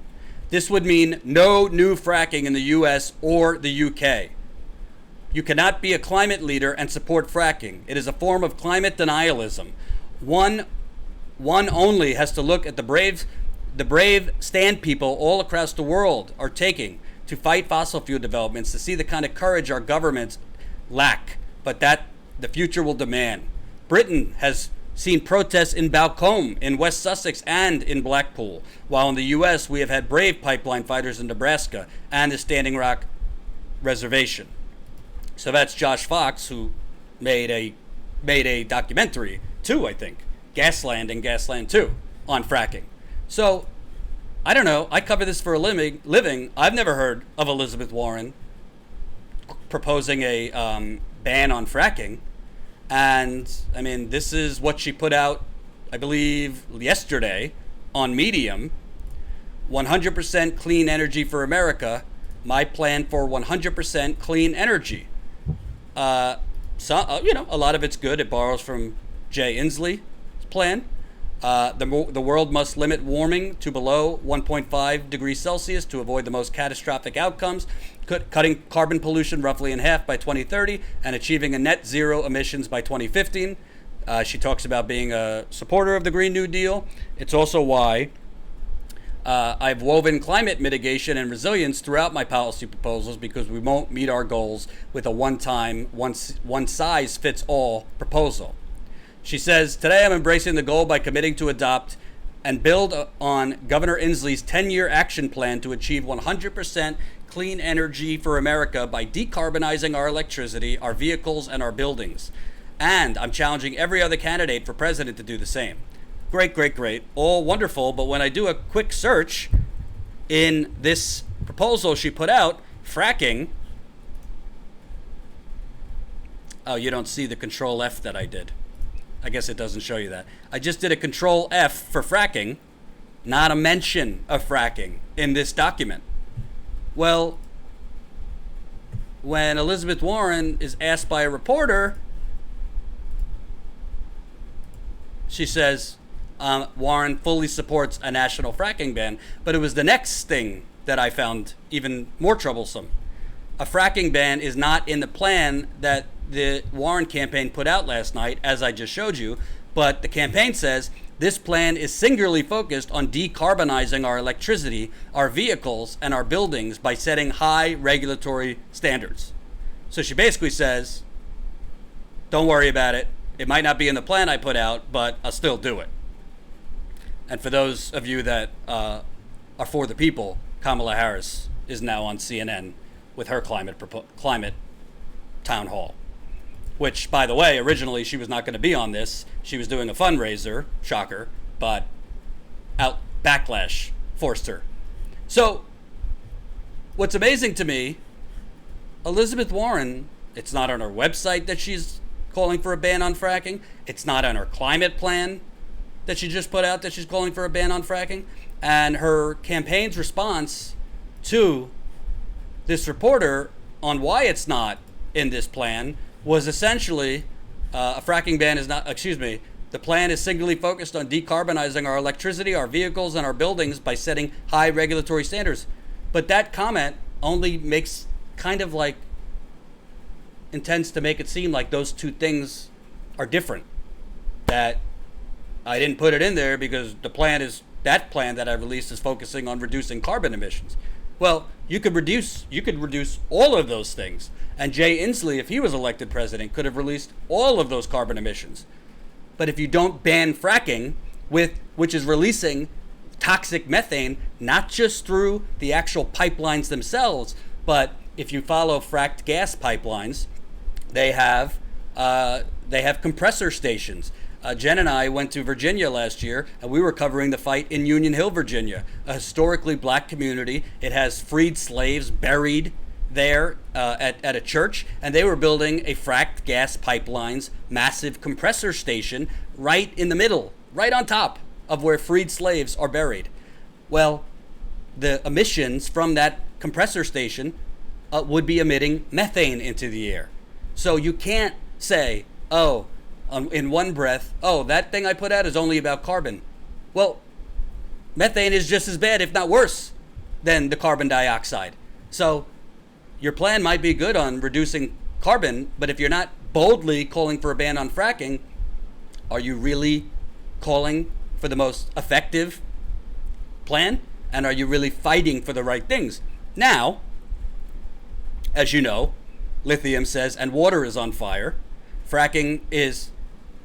This would mean no new fracking in the US or the UK. You cannot be a climate leader and support fracking. It is a form of climate denialism. One only has to look at the brave stand people all across the world are taking to fight fossil fuel developments to see the kind of courage our governments lack, but that the future will demand. Britain has seen protests in Balcombe, in West Sussex, and in Blackpool, while in the U.S. we have had brave pipeline fighters in Nebraska and the Standing Rock Reservation. So that's Josh Fox, who made a documentary too, I think, Gasland and Gasland 2, on fracking. So, I don't know, I cover this for a living. I've never heard of Elizabeth Warren proposing a ban on fracking. And, I mean, this is what she put out, I believe, yesterday on Medium. 100% clean energy for America. My plan for 100% clean energy. A lot of it's good. It borrows from Jay Inslee's plan. The world must limit warming to below 1.5 degrees Celsius to avoid the most catastrophic outcomes, cutting carbon pollution roughly in half by 2030 and achieving a net zero emissions by 2015. She talks about being a supporter of the Green New Deal. It's also why I've woven climate mitigation and resilience throughout my policy proposals, because we won't meet our goals with a one-size-fits-all proposal. She says, today I'm embracing the goal by committing to adopt and build on Governor Inslee's 10-year action plan to achieve 100% clean energy for America by decarbonizing our electricity, our vehicles, and our buildings. And I'm challenging every other candidate for president to do the same. Great. All wonderful, but when I do a quick search in this proposal she put out, fracking, oh, you don't see the Control F that I did. I guess it doesn't show you that. I just did a Control F for fracking, not a mention of fracking in this document. Well, when Elizabeth Warren is asked by a reporter, she says Warren fully supports a national fracking ban, but it was the next thing that I found even more troublesome. A fracking ban is not in the plan that the Warren campaign put out last night, as I just showed you, but the campaign says this plan is singularly focused on decarbonizing our electricity, our vehicles, and our buildings by setting high regulatory standards. So she basically says, don't worry about it. It might not be in the plan I put out, but I'll still do it. And for those of you that are for the people, Kamala Harris is now on CNN with her climate town hall. Which, by the way, originally she was not going to be on this. She was doing a fundraiser, shocker, but backlash forced her. So, what's amazing to me, Elizabeth Warren, it's not on her website that she's calling for a ban on fracking. It's not on her climate plan that she just put out that she's calling for a ban on fracking. And her campaign's response to this reporter on why it's not in this plan was essentially a fracking ban is not, the plan is singularly focused on decarbonizing our electricity, our vehicles, and our buildings by setting high regulatory standards. But that comment only makes kind of like, intends to make it seem like those two things are different. That I didn't put it in there because that plan that I released is focusing on reducing carbon emissions. Well, you could reduce all of those things. And Jay Inslee, if he was elected president, could have released all of those carbon emissions. But if you don't ban fracking, which is releasing toxic methane, not just through the actual pipelines themselves, but if you follow fracked gas pipelines, they have compressor stations. Jen and I went to Virginia last year, and we were covering the fight in Union Hill, Virginia, a historically black community. It has freed slaves buried there at a church, and they were building a fracked gas pipeline's massive compressor station right in the middle, right on top of where freed slaves are buried. Well, the emissions from that compressor station would be emitting methane into the air. So you can't say, in one breath, that thing I put out is only about carbon. Well, methane is just as bad, if not worse, than the carbon dioxide. So your plan might be good on reducing carbon, but if you're not boldly calling for a ban on fracking, are you really calling for the most effective plan? And are you really fighting for the right things? Now, as you know, lithium says, and water is on fire. Fracking is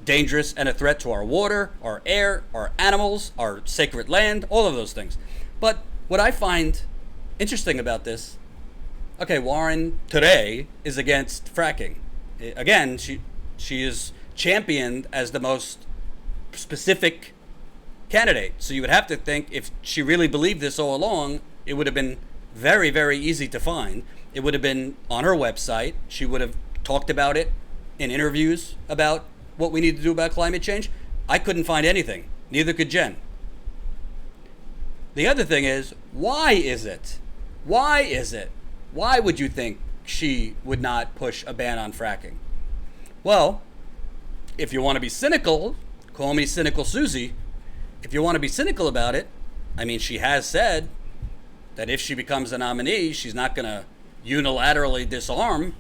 dangerous and a threat to our water, our air, our animals, our sacred land, all of those things. But what I find interesting about this, Warren today is against fracking. Again, she is championed as the most specific candidate. So you would have to think if she really believed this all along, it would have been very, very easy to find. It would have been on her website. She would have talked about it in interviews about what we need to do about climate change. I couldn't find anything. Neither could Jen. The other thing is, why is it? Why would you think she would not push a ban on fracking? Well, if you want to be cynical, call me Cynical Susie. If you want to be cynical about it, she has said that if she becomes a nominee, she's not going to unilaterally disarm.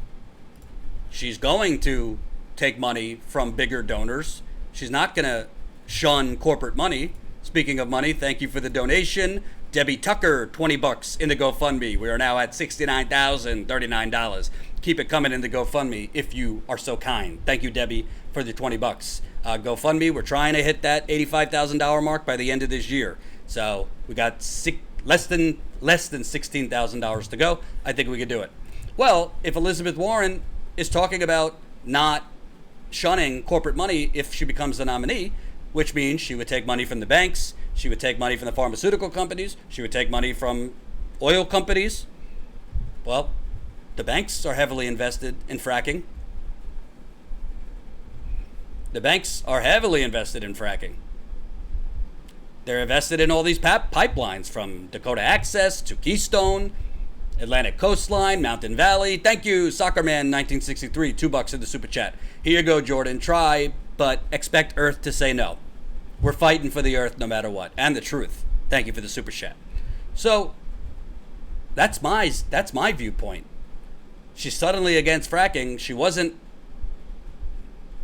She's going to take money from bigger donors. She's not going to shun corporate money. Speaking of money, thank you for the donation. Debbie Tucker, $20 in the GoFundMe. We are now at $69,039. Keep it coming in the GoFundMe if you are so kind. Thank you, Debbie, for the $20. GoFundMe, we're trying to hit that $85,000 mark by the end of this year. So we got less than $16,000 to go. I think we could do it. Well, if Elizabeth Warren is talking about not shunning corporate money if she becomes the nominee, which means she would take money from the banks, she would take money from the pharmaceutical companies, she would take money from oil companies. Well, the banks are heavily invested in fracking. The banks are heavily invested in fracking. They're invested in all these pipelines from Dakota Access to Keystone, Atlantic Coastline, Mountain Valley. Thank you, Soccerman1963, $2 in the super chat. Here you go, Jordan. Try, but expect Earth to say no. We're fighting for the earth no matter what, and the truth. Thank you for the super chat. So that's my viewpoint. She's suddenly against fracking. She wasn't.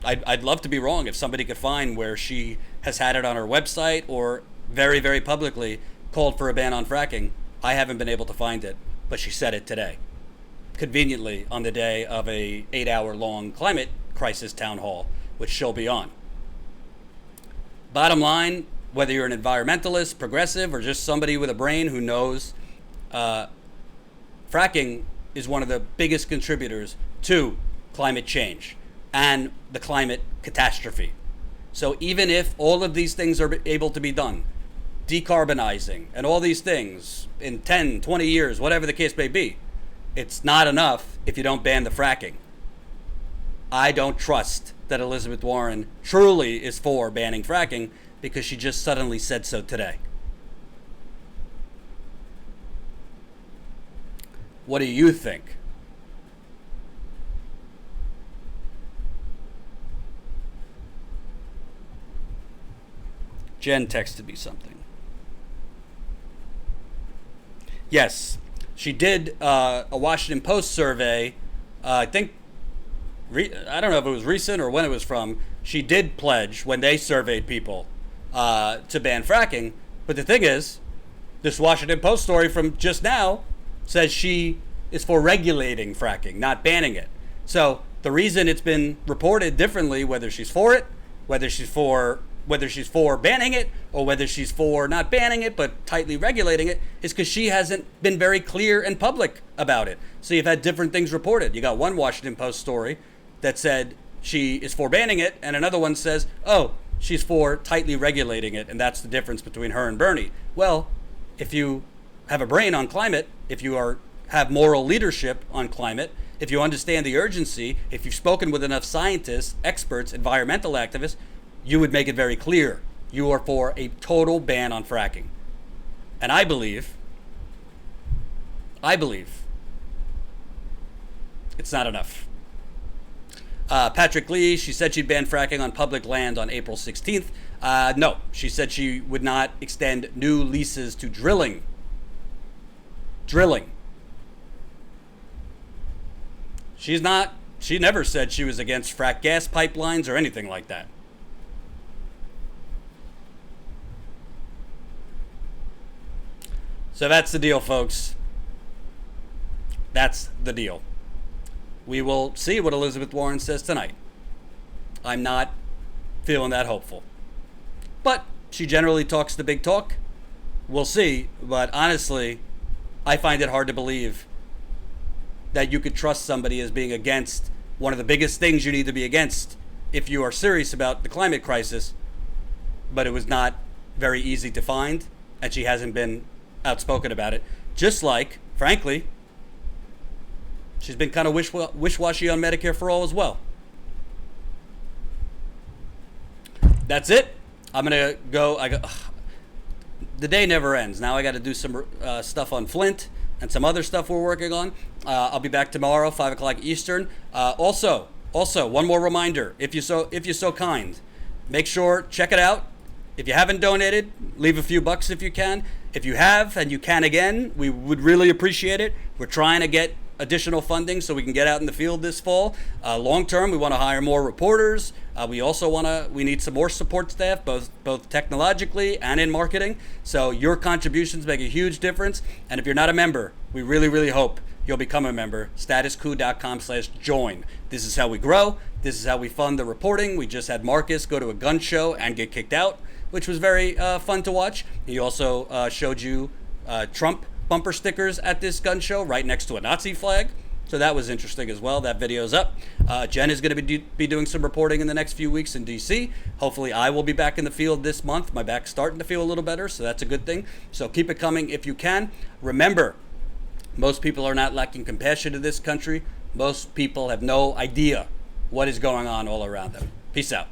I'd love to be wrong if somebody could find where she has had it on her website or very, very publicly called for a ban on fracking. I haven't been able to find it, but she said it today, conveniently on the day of a 8-hour-long climate crisis town hall, which she'll be on. Bottom line, whether you're an environmentalist, progressive, or just somebody with a brain who knows, fracking is one of the biggest contributors to climate change and the climate catastrophe. So even if all of these things are able to be done, decarbonizing and all these things in 10, 20 years, whatever the case may be, it's not enough if you don't ban the fracking. I don't trust that Elizabeth Warren truly is for banning fracking because she just suddenly said so today. What do you think? Jen texted me something. Yes, she did a Washington Post survey. I think, I don't know if it was recent or when it was from. She did pledge when they surveyed people to ban fracking. But the thing is, this Washington Post story from just now says she is for regulating fracking, not banning it. So the reason it's been reported differently, whether she's for it, whether she's for banning it, or whether she's for not banning it but tightly regulating it, is because she hasn't been very clear and public about it. So you've had different things reported. You got one Washington Post story that said she is for banning it, and another one says, oh, she's for tightly regulating it, and that's the difference between her and Bernie. Well, if you have a brain on climate, if you have moral leadership on climate, if you understand the urgency, if you've spoken with enough scientists, experts, environmental activists, you would make it very clear you are for a total ban on fracking. And I believe it's not enough. Patrick Lee, she said she'd ban fracking on public land on April 16th. No, she said she would not extend new leases to drilling. She never said she was against frack gas pipelines or anything like that. So that's the deal, folks. That's the deal. We will see what Elizabeth Warren says tonight. I'm not feeling that hopeful. But she generally talks the big talk. We'll see. But honestly, I find it hard to believe that you could trust somebody as being against one of the biggest things you need to be against if you are serious about the climate crisis. But it was not very easy to find, and she hasn't been outspoken about it. Just like, frankly, she's been kind of wish-washy on Medicare for all as well. That's it. I'm going to go. The day never ends. Now I got to do some stuff on Flint and some other stuff we're working on. I'll be back tomorrow, 5 o'clock Eastern. Also, one more reminder. If you're so kind, make sure, check it out. If you haven't donated, leave a few bucks if you can. If you have, and you can again, we would really appreciate it. We're trying to get additional funding so we can get out in the field this fall. Long term, we want to hire more reporters. We also we need some more support staff, both technologically and in marketing. So your contributions make a huge difference. And if you're not a member, we really, really hope you'll become a member. statuscoup.com/join. This is how we grow. This is how we fund the reporting. We just had Marcus go to a gun show and get kicked out, which was very fun to watch. He also showed you Trump bumper stickers at this gun show right next to a Nazi flag. So that was interesting as well. That video's up. Jen is going to be doing some reporting in the next few weeks in D.C. Hopefully I will be back in the field this month. My back's starting to feel a little better, so that's a good thing. So keep it coming if you can. Remember, most people are not lacking compassion in this country. Most people have no idea what is going on all around them. Peace out.